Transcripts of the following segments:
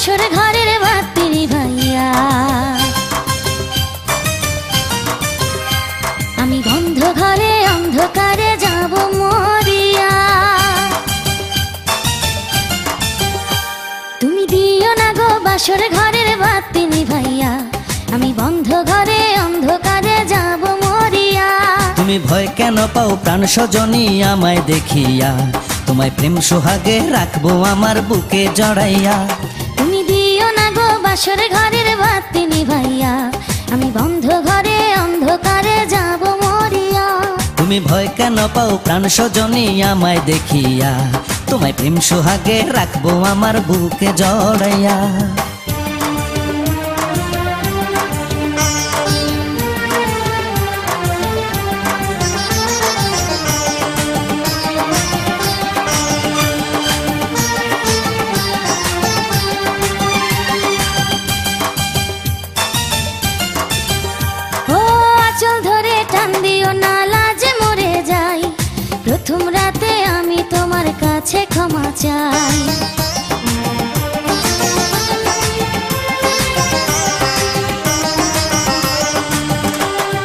বাসর ঘরের বাতি নিভাইয়া। আমি বন্ধ ঘরে অন্ধকারে যাব মরিয়া। তুমি দিও না গো বাসর ঘরের বাতি নিভাইয়া। আমি বন্ধ ঘরে অন্ধকারে যাব মরিয়া। তুমি ভয় কেন পাও প্রাণ সজনী আমায় দেখিয়া, তোমায় প্রেম সোহাগে রাখবো আমার বুকে জড়াইয়া। তুমি দিও না গো বাসর ঘরের বাতি নিভাইয়া। আমি বন্ধ ঘরে অন্ধকারে যাব মরিয়া। তুমি ভয় কেন পাও প্রাণ সজনী আমায় দেখিয়া, তোমায় প্রেম সোহাগে রাখবো আমার বুকে জড়াইয়া। আঁচল ধরে টান দিও না, লাজে মরে যাই। প্রথম রাতে আমি তোমার কাছে ক্ষমা চাই।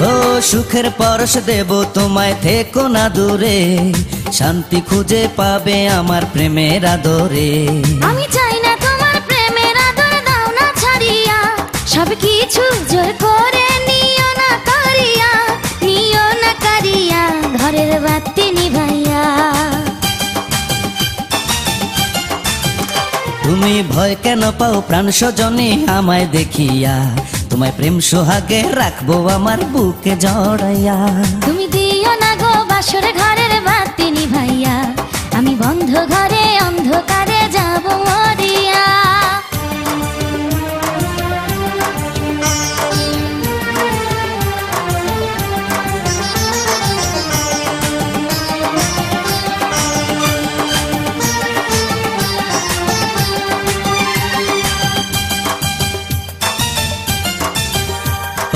ও সুখের পরশ দেব তোমায়, থেকো না দূরে, শান্তি খুঁজে পাবে আমার প্রেমের আদরে। আমি চাই না তোমার প্রেমের আদর, দাও না ছাড়িয়া। সব কিছু জোর করে নিও না কারিয়া, নিও না কারিয়া ঘরের বাতি নিভাইয়া। তুমি ভয় কেন পাও প্রাণ সজনী আমায় দেখিয়া, তোমায় প্রেম সোহাগে রাখবো আমার বুকে জড়াইয়া। তুমি দিও না গো বাসর ঘরের বাতি নিভাইয়া। আমি বন্ধ ঘরে অন্ধকারে যাব মরিয়া।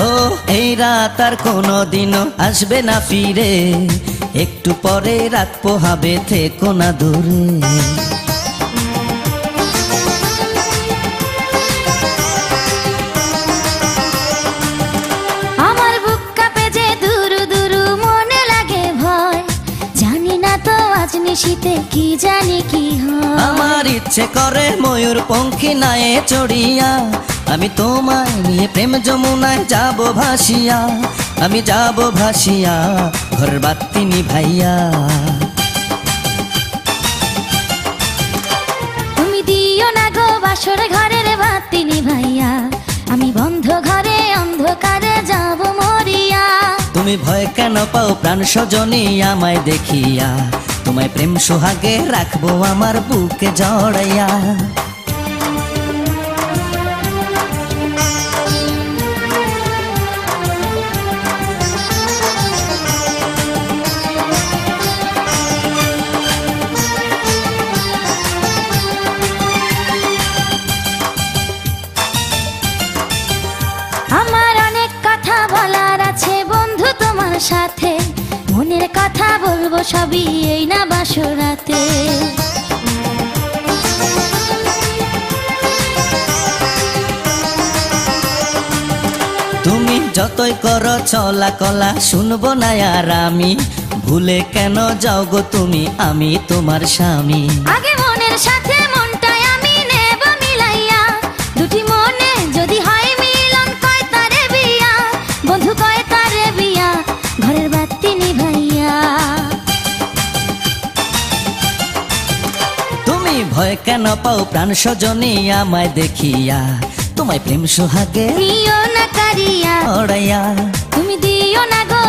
ও এই রাত আর কোনো দিনও আসবে না ফিরে, একটু পরে রাত পোহাবে, থেকো না দূরে। আমার বুক কাঁপে যে দুরু দুরু, মনে লাগে ভয়। জানি না তো আজ নিশিতে কি জানি কি হয়। আমার ইচ্ছে করে ময়ূর পঙ্খী নায়ে চড়িয়া, আমি তোমায় নিয়ে প্রেম যমুনায় যাব ভাসিয়া। আমি যাব ভাসিয়া ঘর বাতি নিভাইয়া। তুমি দিও না গো বাসর ঘরের বাতি নিভাইয়া। আমি বন্ধ ঘরে অন্ধকারে যাব মরিয়া। তুমি ভয় কেন পাও প্রাণ সজনী আমায় দেখিয়া, তোমায় প্রেম সোহাগে রাখবো আমার বুকে জড়াইয়া। আমার অনেক কথা বলার আছে বন্ধু তোমার সাথে। মনের কথা বলবো সবই এই না বাসরাতে। তুমি যতই করো চলা কলা শুনবো না আর আমি, ভুলে কেন যাও গো তুমি, আমি তোমার স্বামী। আগে মনের সাথে মনটাই আমি নেব মিলাইয়া। দুটি মনে যদি হয় মিলন, কয় তারে বিয়া। বন্ধু কয় তারে বিয়া ঘরের বাতি নিভাইয়া। তুমি ভয় কেন পাও প্রাণ সজনী আমায় দেখিয়া, তোমায় প্রেম সোহাগে নিও না কারিয়া। জড়াইয়া। তুমি দিও না গো